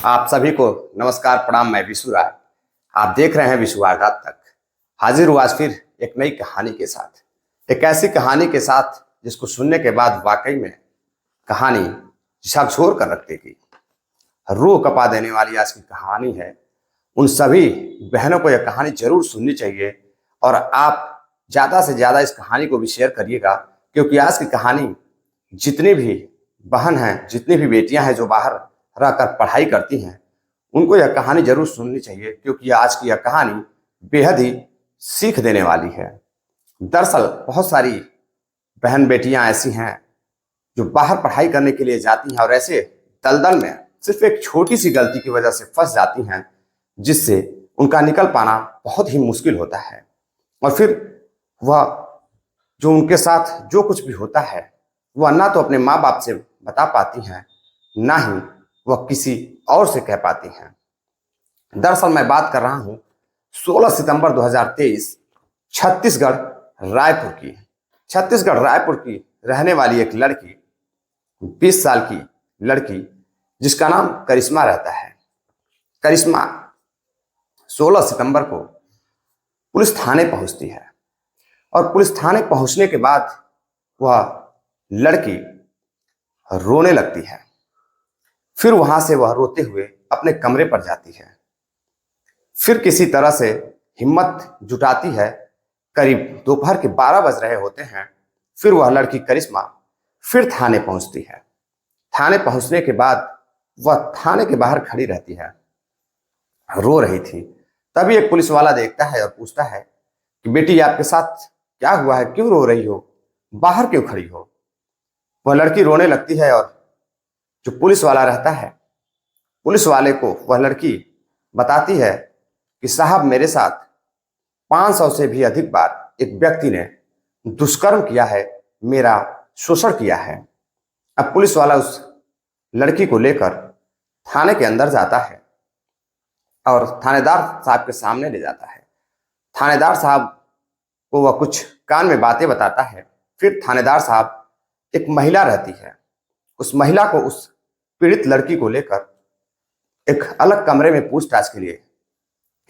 आप सभी को नमस्कार प्रणाम। मैं विशु राय। आप देख रहे हैं विशु वारदात तक। हाजिर हुआ आज फिर एक नई कहानी के साथ, एक ऐसी कहानी के साथ जिसको सुनने के बाद वाकई में कहानी झकझोर कर रख देगी, रूह कपा देने वाली आज की कहानी है। उन सभी बहनों को यह कहानी जरूर सुननी चाहिए और आप ज़्यादा से ज़्यादा इस कहानी को भी शेयर करिएगा, क्योंकि आज की कहानी जितनी भी बहन हैं, जितनी भी बेटियां हैं जो बाहर रहकर पढ़ाई करती हैं, उनको यह कहानी जरूर सुननी चाहिए, क्योंकि आज की यह कहानी बेहद ही सीख देने वाली है। दरअसल बहुत सारी बहन बेटियां ऐसी हैं जो बाहर पढ़ाई करने के लिए जाती हैं और ऐसे दलदल में सिर्फ एक छोटी सी गलती की वजह से फंस जाती हैं, जिससे उनका निकल पाना बहुत ही मुश्किल होता है। और फिर वह जो उनके साथ जो कुछ भी होता है वह ना तो अपने माँ बाप से बता पाती हैं, ना ही वह किसी और से कह पाती हैं। दरअसल मैं बात कर रहा हूं 16 सितंबर 2023 छत्तीसगढ़ रायपुर की। छत्तीसगढ़ रायपुर की रहने वाली एक लड़की, 20 साल की लड़की जिसका नाम करिश्मा रहता है। करिश्मा 16 सितंबर को पुलिस थाने पहुंचती है और पुलिस थाने पहुंचने के बाद वह लड़की रोने लगती है। फिर वहां से वह रोते हुए अपने कमरे पर जाती है। फिर किसी तरह से हिम्मत जुटाती है। करीब दोपहर के 12 बज रहे होते हैं। फिर वह लड़की करिश्मा फिर थाने पहुंचती है। थाने पहुंचने के बाद वह थाने के बाहर खड़ी रहती है, रो रही थी। तभी एक पुलिस वाला देखता है और पूछता है कि बेटी आपके साथ क्या हुआ है, क्यों रो रही हो, बाहर क्यों खड़ी हो। वह लड़की रोने लगती है और जो पुलिस वाला रहता है, पुलिस वाले को वह लड़की बताती है कि साहब मेरे साथ 500 से भी अधिक बार एक व्यक्ति ने दुष्कर्म किया है, मेरा शोषण किया है। अब पुलिस वाला उस लड़की को लेकर थाने के अंदर जाता है और थानेदार साहब के सामने ले जाता है। थानेदार साहब को वह कुछ कान में बातें बताता है। फिर थानेदार साहब, एक महिला रहती है, उस महिला को, उस पीड़ित लड़की को लेकर एक अलग कमरे में पूछताछ के लिए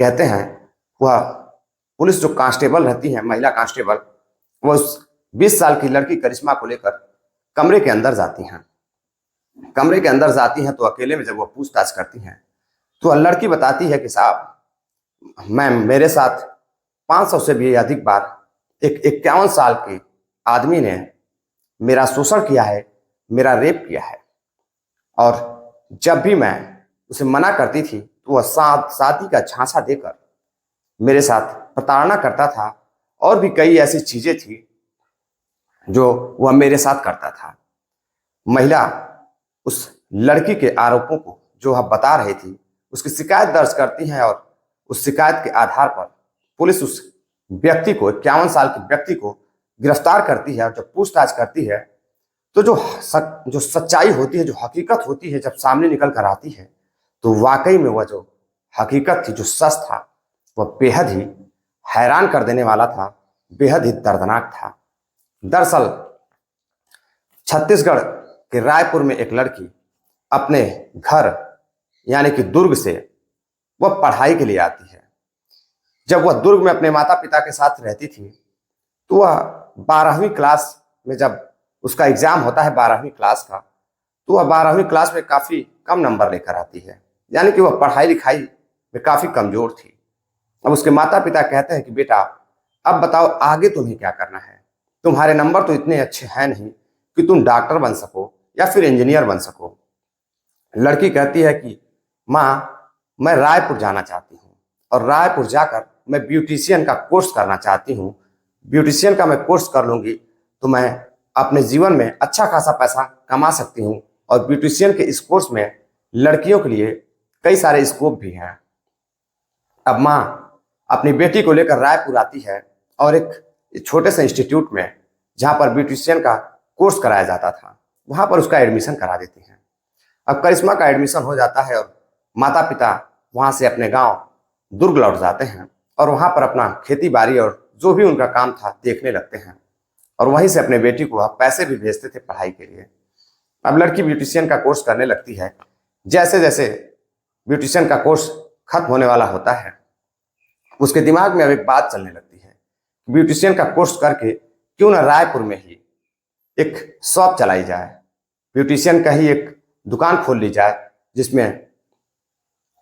कहते हैं। वह पुलिस जो कांस्टेबल रहती है, महिला कांस्टेबल, वह उस 20 साल की लड़की करिश्मा को लेकर कमरे के अंदर जाती हैं। कमरे के अंदर जाती हैं तो अकेले में जब वह पूछताछ करती हैं तो वह लड़की बताती है कि साहब मेरे साथ 500 से भी अधिक बार एक 51 साल के आदमी ने मेरा शोषण किया है, मेरा रेप किया है। और जब भी मैं उसे मना करती थी तो वह शादी का झांसा देकर मेरे साथ प्रताड़ना करता था और भी कई ऐसी चीजें थी जो वह मेरे साथ करता था। महिला उस लड़की के आरोपों को जो वह बता रही थी उसकी शिकायत दर्ज करती हैं और उस शिकायत के आधार पर पुलिस उस व्यक्ति को, 51 साल के व्यक्ति को गिरफ्तार करती है। और जब पूछताछ करती है तो जो सच्चाई होती है, जो हकीकत होती है, जब सामने निकल कर आती है तो वाकई में वह जो हकीकत थी, जो सच था, वह बेहद ही हैरान कर देने वाला था, बेहद ही दर्दनाक था। दरअसल छत्तीसगढ़ के रायपुर में एक लड़की अपने घर यानी कि दुर्ग से वह पढ़ाई के लिए आती है। जब वह दुर्ग में अपने माता पिता के साथ रहती थी तो वह 12वीं क्लास में, जब उसका एग्जाम होता है 12वीं क्लास का, तो वह 12वीं क्लास में काफी कम नंबर लेकर आती है, यानी कि वह पढ़ाई लिखाई में काफी कमजोर थी। अब उसके माता पिता कहते हैं कि बेटा अब बताओ आगे तुम्हें क्या करना है, तुम्हारे नंबर तो इतने अच्छे हैं नहीं कि तुम डॉक्टर बन सको या फिर इंजीनियर बन सको। लड़की कहती है कि माँ मैं रायपुर जाना चाहती हूँ और रायपुर जाकर मैं ब्यूटिशियन का कोर्स करना चाहती हूँ। ब्यूटिशियन का मैं कोर्स कर लूंगी तो मैं अपने जीवन में अच्छा खासा पैसा कमा सकती हूँ। और ब्यूटिशियन के इस कोर्स में लड़कियों के लिए कई सारे स्कोप भी हैं। अब माँ अपनी बेटी को लेकर रायपुर आती है और एक छोटे से इंस्टीट्यूट में, जहाँ पर ब्यूटिशियन का कोर्स कराया जाता था, वहाँ पर उसका एडमिशन करा देती हैं। अब करिश्मा का एडमिशन हो जाता है और माता पिता वहाँ से अपने गाँव दुर्ग लौट जाते हैं और वहाँ पर अपना खेती बाड़ी और जो भी उनका काम था देखने लगते हैं। और वहीं से अपने बेटी को पैसे भी भेजते थे पढ़ाई के लिए। अब लड़की ब्यूटिशियन का कोर्स करने लगती है। जैसे जैसे ब्यूटिशियन का कोर्स खत्म होने वाला होता है, उसके दिमाग में अब एक बात चलने लगती है, ब्यूटिशियन का कोर्स करके क्यों ना रायपुर में ही एक शॉप चलाई जाए, ब्यूटिशियन का ही एक दुकान खोल ली जाए, जिसमें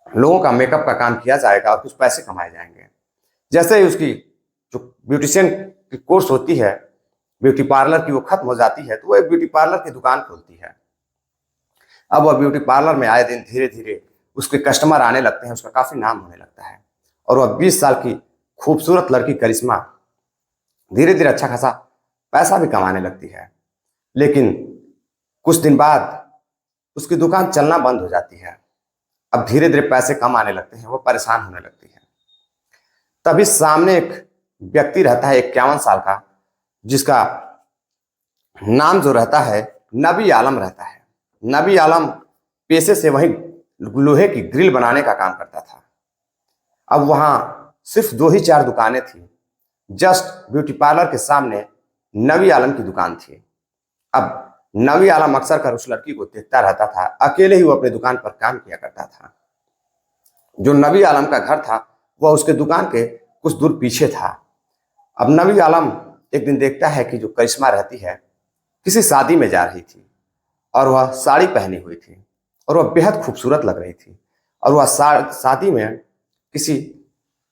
लोगों का मेकअप का काम किया जाएगा और कुछ पैसे कमाए जाएंगे। जैसे ही उसकी जो ब्यूटिशियन की कोर्स होती है, ब्यूटी पार्लर की, वो खत्म हो जाती है, तो वो एक ब्यूटी पार्लर की दुकान खोलती है। अब वह ब्यूटी पार्लर में आए दिन धीरे धीरे उसके कस्टमर आने लगते हैं, उसका काफी नाम होने लगता है, और वह 20 साल की खूबसूरत लड़की करिश्मा धीरे धीरे अच्छा खासा पैसा भी कमाने लगती है। लेकिन कुछ दिन बाद उसकी दुकान चलना बंद हो जाती है। अब धीरे धीरे पैसे कम आने लगते हैं, वो परेशान होने लगती है। तभी सामने एक व्यक्ति रहता है 51 साल का, जिसका नाम जो रहता है नबी आलम रहता है। नबी आलम पेशे से वही लोहे की ग्रिल बनाने का काम करता था। अब वहां सिर्फ 2 ही 4 दुकानें थी। जस्ट ब्यूटी पार्लर के सामने नबी आलम की दुकान थी। अब नबी आलम अक्सर कर उस लड़की को देखता रहता था, अकेले ही वो अपनी दुकान पर काम किया करता था। जो नबी आलम का घर था वह उसके दुकान के कुछ दूर पीछे था। अब नबी आलम एक दिन देखता है कि जो करिश्मा रहती है किसी शादी में जा रही थी, और वह साड़ी पहनी हुई थी, और वह बेहद खूबसूरत लग रही थी, और वह शादी में किसी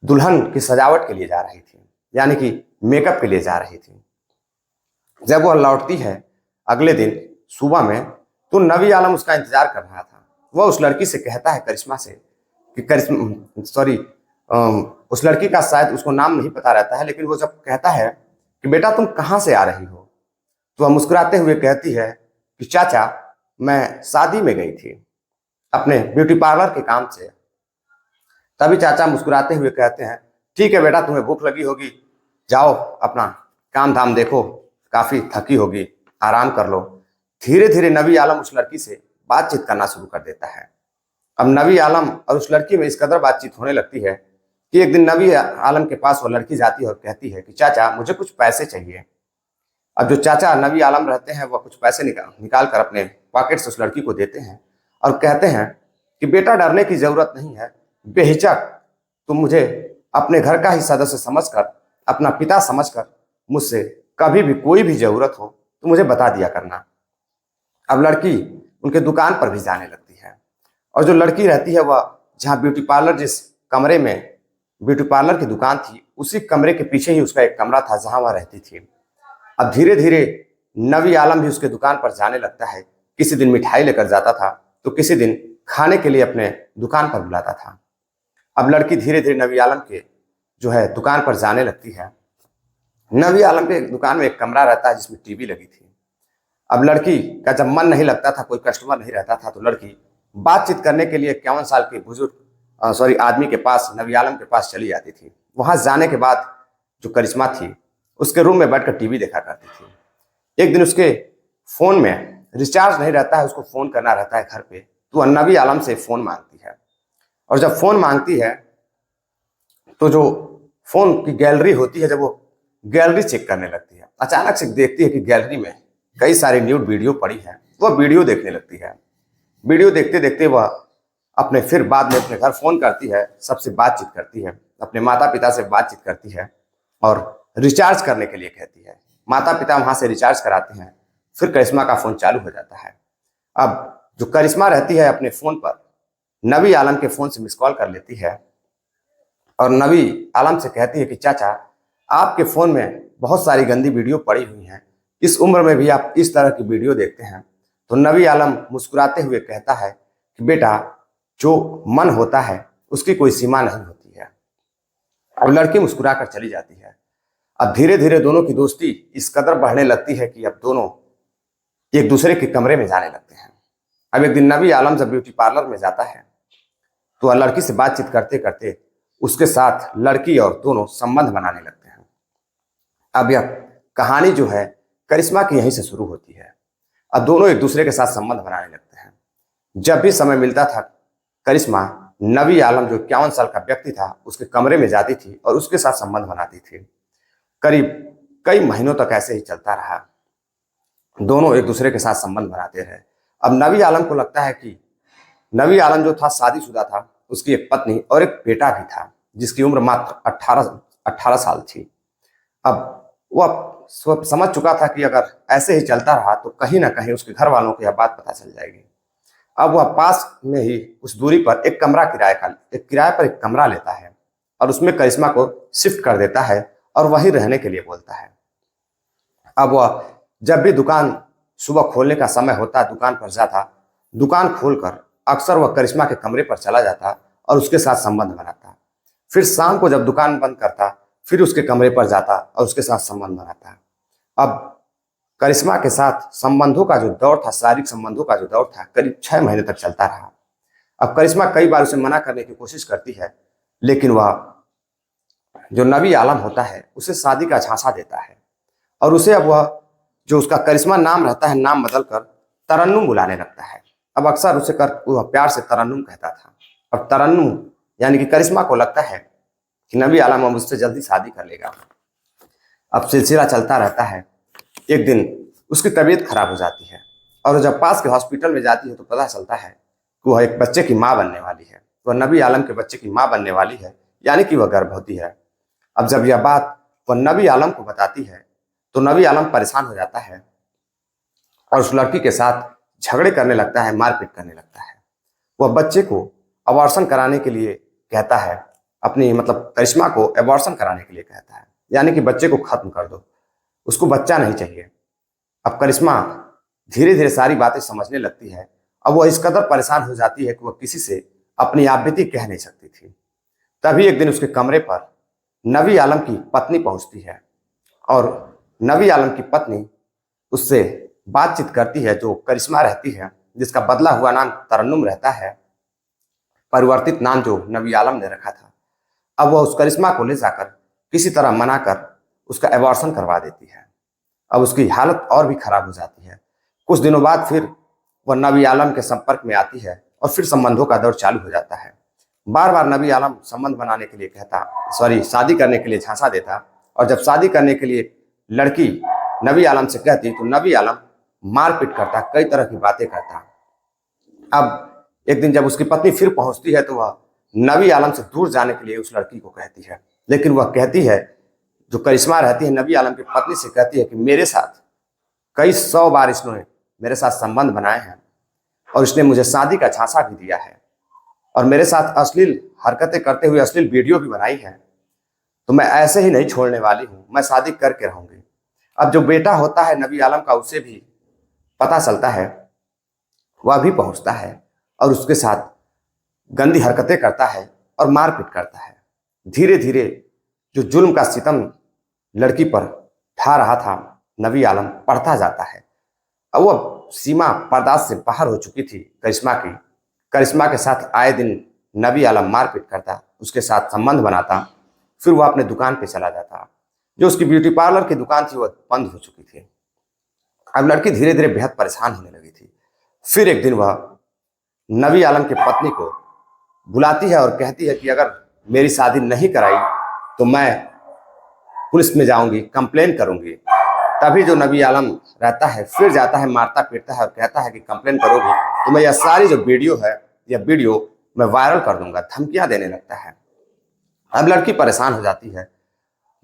दुल्हन की सजावट के लिए जा रही थी, यानी कि मेकअप के लिए जा रही थी। जब वह लौटती है अगले दिन सुबह में, तो नबी आलम उसका इंतजार कर रहा था। वह उस लड़की से कहता है, करिश्मा से, कि करिश्मा सॉरी उस लड़की का शायद उसको नाम नहीं पता रहता है, लेकिन वो जब कहता है कि बेटा तुम कहाँ से आ रही हो, तो वह मुस्कुराते हुए कहती है कि चाचा मैं शादी में गई थी अपने ब्यूटी पार्लर के काम से। तभी चाचा मुस्कुराते हुए कहते हैं, ठीक है बेटा, तुम्हें भूख लगी होगी, जाओ अपना काम धाम देखो, काफी थकी होगी, आराम कर लो। धीरे धीरे नबी आलम उस लड़की से बातचीत करना शुरू कर देता है। अब नबी आलम और उस लड़की में इस कदर बातचीत होने लगती है कि एक दिन नबी आलम के पास वो लड़की जाती है और कहती है कि चाचा मुझे कुछ पैसे चाहिए। अब जो चाचा नबी आलम रहते हैं वह कुछ पैसे निकाल कर अपने पॉकेट से उस लड़की को देते हैं और कहते हैं कि बेटा डरने की जरूरत नहीं है, बेहिचक तुम मुझे अपने घर का ही सदस्य समझकर, अपना पिता समझकर मुझसे कभी भी कोई भी जरूरत हो तो मुझे बता दिया करना। अब लड़की उनके दुकान पर भी जाने लगती है, और जो लड़की रहती है वह जहाँ ब्यूटी पार्लर, जिस कमरे में ब्यूटी पार्लर की दुकान थी, उसी कमरे के पीछे ही उसका एक कमरा था जहाँ वह रहती थी। अब धीरे धीरे नबी आलम भी उसके दुकान पर जाने लगता है। किसी दिन मिठाई लेकर जाता था, तो किसी दिन खाने के लिए अपने दुकान पर बुलाता था। अब लड़की धीरे धीरे नबी आलम के जो है दुकान पर जाने लगती है। नबी आलम के दुकान में एक कमरा रहता है जिसमें टीवी लगी थी। अब लड़की का जब मन नहीं लगता था, कोई कस्टमर नहीं रहता था, तो लड़की बातचीत करने के लिए 51 साल के बुजुर्ग आदमी के पास, नबी आलम के पास चली जाती थी। वहां जाने के बाद जो करिश्मा थी उसके रूम में बैठकर टीवी देखा करती थी। एक दिन उसके फोन में रिचार्ज नहीं रहता है, उसको फोन करना रहता है घर पे, तो वह नबी आलम से फोन मांगती है। और जब फोन मांगती है तो जो फोन की गैलरी होती है, जब वो गैलरी चेक करने लगती है, अचानक से देखती है कि गैलरी में कई सारी न्यूड वीडियो पड़ी है। वह वीडियो देखने लगती है। वीडियो देखते देखते वह अपने फिर बाद में अपने घर फोन करती है, सबसे बातचीत करती है, अपने माता पिता से बातचीत करती है और रिचार्ज करने के लिए कहती है। माता पिता वहां से रिचार्ज कराते हैं। फिर करिश्मा का फोन चालू हो जाता है। अब जो करिश्मा रहती है अपने फोन पर नबी आलम के फोन से मिस कॉल कर लेती है और नबी आलम से कहती है कि चाचा आपके फोन में बहुत सारी गंदी वीडियो पड़ी हुई हैं, इस उम्र में भी आप इस तरह की वीडियो देखते हैं। तो नबी आलम मुस्कुराते हुए कहता है कि बेटा जो मन होता है उसकी कोई सीमा नहीं होती है। अब लड़की मुस्कुरा कर चली जाती है। अब धीरे धीरे दोनों की दोस्ती इस कदर बढ़ने लगती है कि अब दोनों एक दूसरे के कमरे में जाने लगते हैं। अब एक दिन नबी आलम जब ब्यूटी पार्लर में जाता है तो वह लड़की से बातचीत करते करते उसके साथ लड़की और दोनों संबंध बनाने लगते हैं। अब यह कहानी जो है करिश्मा की यहीं से शुरू होती है। अब दोनों एक दूसरे के साथ संबंध बनाने लगते हैं। जब भी समय मिलता था करिश्मा नबी आलम जो 51 साल का व्यक्ति था उसके कमरे में जाती थी और उसके साथ संबंध बनाती थी। करीब कई महीनों तक ऐसे ही चलता रहा। दोनों एक दूसरे के साथ संबंध बनाते रहे। अब नबी आलम को लगता है कि नबी आलम जो था शादीशुदा था, उसकी एक पत्नी और एक बेटा भी था जिसकी उम्र मात्र 18 साल थी। अब वह समझ चुका था कि अगर ऐसे ही चलता रहा तो कहीं ना कहीं उसके घर वालों को यह बात पता चल जाएगी। अब वह पास में ही कुछ दूरी पर एक किराए पर एक कमरा लेता है और उसमें करिश्मा को शिफ्ट कर देता है और वहीं रहने के लिए बोलता है। अब वह जब भी दुकान सुबह खोलने का समय होता दुकान पर जाता, दुकान खोलकर अक्सर वह करिश्मा के कमरे पर चला जाता और उसके साथ संबंध बनाता। फिर शाम को जब दुकान बंद करता फिर उसके कमरे पर जाता और उसके साथ संबंध बनाता। अब करिश्मा के साथ संबंधों का जो दौर था, शारीरिक संबंधों का जो दौर था, करीब 6 महीने तक चलता रहा। अब करिश्मा कई बार उसे मना करने की कोशिश करती है, लेकिन वह जो नबी आलम होता है उसे शादी का झांसा देता है और उसे अब वह जो उसका करिश्मा नाम रहता है, नाम बदलकर तरन्नुम बुलाने लगता है। अब अक्सर उसे वह प्यार से तरन्नुम कहता था। और तरन्नुम यानी कि करिश्मा को लगता है कि नबी आलम अब उससे जल्दी शादी कर लेगा। अब सिलसिला चलता रहता है। एक दिन उसकी तबीयत खराब हो जाती है और जब पास के हॉस्पिटल में जाती है तो पता चलता है कि वह एक बच्चे की माँ बनने वाली है। वह नबी आलम के बच्चे की माँ बनने वाली है, यानी कि वह गर्भवती है। अब जब यह बात वह नबी आलम को बताती है तो नबी आलम परेशान हो जाता है और उस लड़की के साथ झगड़े करने लगता है, मारपीट करने लगता है। वह बच्चे को अबॉर्शन कराने के लिए कहता है, अपनी मतलब करिश्मा को अबॉर्शन कराने के लिए कहता है, यानी कि बच्चे को खत्म कर दो, उसको बच्चा नहीं चाहिए। अब करिश्मा धीरे धीरे सारी बातें समझने लगती है। अब वह इस कदर परेशान हो जाती है कि वह किसी से अपनी आप बीती कह नहीं सकती थी। तभी एक दिन उसके कमरे पर नबी आलम की पत्नी पहुंचती है और नबी आलम की पत्नी उससे बातचीत करती है। जो करिश्मा रहती है, जिसका बदला हुआ नाम तरन्नुम रहता है, परिवर्तित नाम जो नबी आलम ने रखा था, अब वह उस करिश्मा को ले जाकर किसी तरह मनाकर उसका एबॉर्शन करवा देती है। अब उसकी हालत और भी खराब हो जाती है। कुछ दिनों बाद फिर वह नबी आलम के संपर्क में आती है और फिर संबंधों का दौर चालू हो जाता है। बार बार नबी आलम संबंध बनाने के लिए शादी करने के लिए झांसा देता और जब शादी करने के लिए लड़की नबी आलम से कहती तो नबी आलम मारपीट करता, कई तरह की बातें करता। अब एक दिन जब उसकी पत्नी फिर पहुंचती है तो वह नबी आलम से दूर जाने के लिए उस लड़की को कहती है, लेकिन वह कहती है, जो करिश्मा रहती है नबी आलम की पत्नी से कहती है कि मेरे साथ कई 100 बार इसने मेरे साथ संबंध बनाए हैं और इसने मुझे शादी का झांसा भी दिया है और मेरे साथ अश्लील हरकतें करते हुए अश्लील वीडियो भी बनाई है, तो मैं ऐसे ही नहीं छोड़ने वाली हूँ, मैं शादी करके रहूंगी। अब जो बेटा होता है नबी आलम का, उसे भी पता चलता है, वह भी पहुंचता है और उसके साथ गंदी हरकतें करता है और मारपीट करता है। धीरे धीरे जो जुल्म का सितम लड़की पर ढा रहा था नबी आलम, बढ़ता जाता है। अब वह सीमा बर्दाश्त से बाहर हो चुकी थी करिश्मा की। करिश्मा के साथ आए दिन नबी आलम मारपीट करता, उसके साथ संबंध बनाता, फिर वह अपने दुकान पे चला जाता। जो उसकी ब्यूटी पार्लर की दुकान थी वह बंद हो चुकी थी। अब लड़की धीरे धीरे बेहद परेशान होने लगी थी। फिर एक दिन वह नबी आलम की पत्नी को बुलाती है और कहती है कि अगर मेरी शादी नहीं कराई तो मैं पुलिस में जाऊंगी, कंप्लेन करूंगी। तभी जो नबी आलम रहता है फिर जाता है, मारता पीटता है और कहता है कि कंप्लेन करोगी तो मैं यह सारी जो वीडियो है, यह वीडियो मैं वायरल कर दूंगा, धमकियां देने लगता है। अब लड़की परेशान हो जाती है।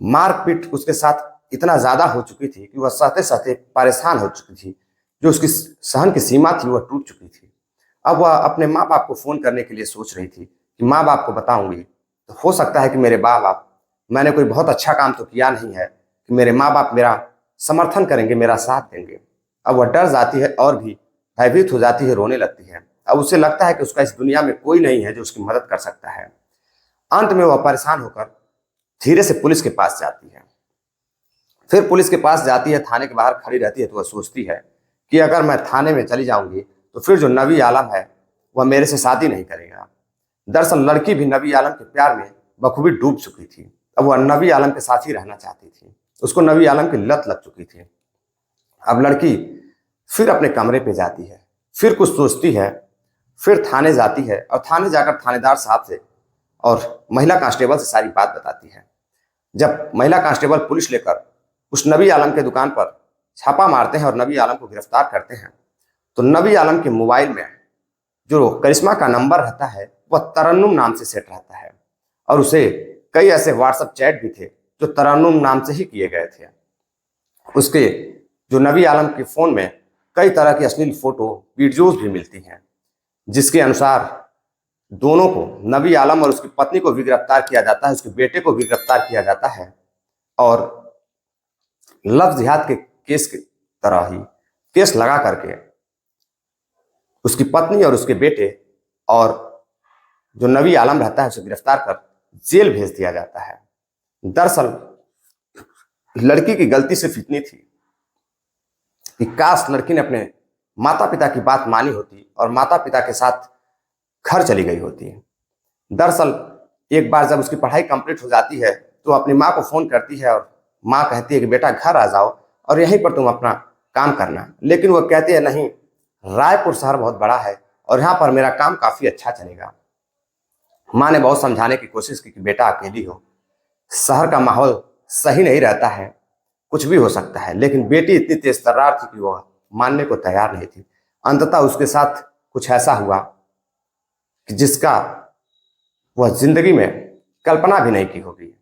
मारपीट उसके साथ इतना ज्यादा हो चुकी थी कि वह सहते सहते परेशान हो चुकी थी। जो उसकी सहन की सीमा थी वह टूट चुकी थी। अब वह अपने माँ बाप को फोन करने के लिए सोच रही थी कि माँ बाप को बताऊंगी तो हो सकता है कि मेरे माँ बाप, मैंने कोई बहुत अच्छा काम तो किया नहीं है कि मेरे माँ बाप मेरा समर्थन करेंगे, मेरा साथ देंगे। अब वह डर जाती है और भी भयभीत हो जाती है, रोने लगती है। अब उसे लगता है कि उसका इस दुनिया में कोई नहीं है जो उसकी मदद कर सकता है। अंत में वह परेशान होकर धीरे से पुलिस के पास जाती है। फिर पुलिस के पास जाती है, थाने के बाहर खड़ी रहती है तो वह सोचती है कि अगर मैं थाने में चली जाऊंगी तो फिर जो नबी आलम है वह मेरे से शादी नहीं करेगा। दरअसल लड़की भी नबी आलम के प्यार में बखूबी डूब चुकी थी। अब वह नबी आलम के साथ ही रहना चाहती थी, उसको नबी आलम की लत लग चुकी थी। अब लड़की फिर अपने कमरे पे जाती है, फिर कुछ सोचती है, फिर थाने जाती है और थाने जाकर थानेदार साहब से और महिला कांस्टेबल से सारी बात बताती है। जब महिला कांस्टेबल पुलिस लेकर उस नबी आलम के दुकान पर छापा मारते हैं और नबी आलम को गिरफ्तार करते हैं तो नबी आलम के मोबाइल में जो करिश्मा का नंबर रहता है वह तरन्नुम नाम से सेट रहता है, और उसे कई ऐसे व्हाट्सएप चैट भी थे जो तरन्नुम नाम से ही किए गए थे। उसके जो नबी आलम के फ़ोन में कई तरह की अश्लील फोटो वीडियोस भी मिलती हैं, जिसके अनुसार दोनों को, नबी आलम और उसकी पत्नी को भी गिरफ्तार किया जाता है, उसके बेटे को भी गिरफ्तार किया जाता है, और लव जिहाद के केस की तरह ही केस लगा करके उसकी पत्नी और उसके बेटे और जो नबी आलम रहता है उसे गिरफ्तार कर जेल भेज दिया जाता है। दरअसल लड़की की गलती सिर्फ इतनी थी कि काश लड़की ने अपने माता पिता की बात मानी होती और माता पिता के साथ घर चली गई होती। दरअसल एक बार जब उसकी पढ़ाई कंप्लीट हो जाती है तो अपनी माँ को फ़ोन करती है और माँ कहती है कि बेटा घर आ जाओ और यहीं पर तुम अपना काम करना, लेकिन वो कहती है नहीं, रायपुर शहर बहुत बड़ा है और यहाँ पर मेरा काम काफ़ी अच्छा चलेगा। माँ ने बहुत समझाने की कोशिश की कि बेटा अकेली हो, शहर का माहौल सही नहीं रहता है, कुछ भी हो सकता है, लेकिन बेटी इतनी तेज तर्रार थी कि वह मानने को तैयार नहीं थी। अंततः उसके साथ कुछ ऐसा हुआ कि जिसका वह जिंदगी में कल्पना भी नहीं की होगी,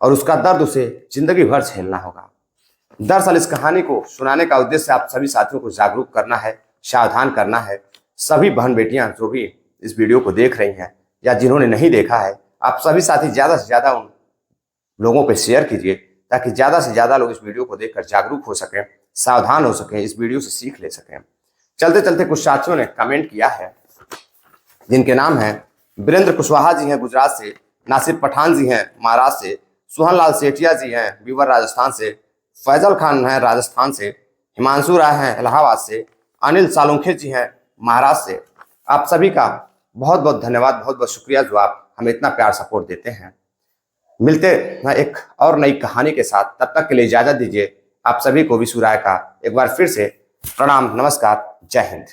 और उसका दर्द उसे जिंदगी भर झेलना होगा। दरअसल इस कहानी को सुनाने का उद्देश्य आप सभी साथियों को जागरूक करना है, सावधान करना है। सभी बहन बेटियां जो भी इस वीडियो को देख रही हैं या जिन्होंने नहीं देखा है, आप सभी साथी ज़्यादा से ज़्यादा उन लोगों पे शेयर कीजिए ताकि ज़्यादा से ज़्यादा लोग इस वीडियो को देखकर जागरूक हो सकें, सावधान हो सकें, इस वीडियो से सीख ले सकें। चलते चलते कुछ साथियों ने कमेंट किया है, जिनके नाम हैं वीरेंद्र कुशवाहा जी हैं गुजरात से, नासिर पठान जी हैं महाराष्ट्र से, सुहन लाल सेठिया जी हैं बीवर राजस्थान से, फैजल खान हैं राजस्थान से, हिमांशु राय हैं इलाहाबाद से, अनिल सालुंखे जी हैं महाराष्ट्र से। आप सभी का बहुत बहुत धन्यवाद, बहुत बहुत शुक्रिया जो आप हमें इतना प्यार सपोर्ट देते हैं। मिलते हैं एक और नई कहानी के साथ, तब तक के लिए इजाज़त दीजिए। आप सभी को विशु राय का एक बार फिर से प्रणाम, नमस्कार, जय हिंद।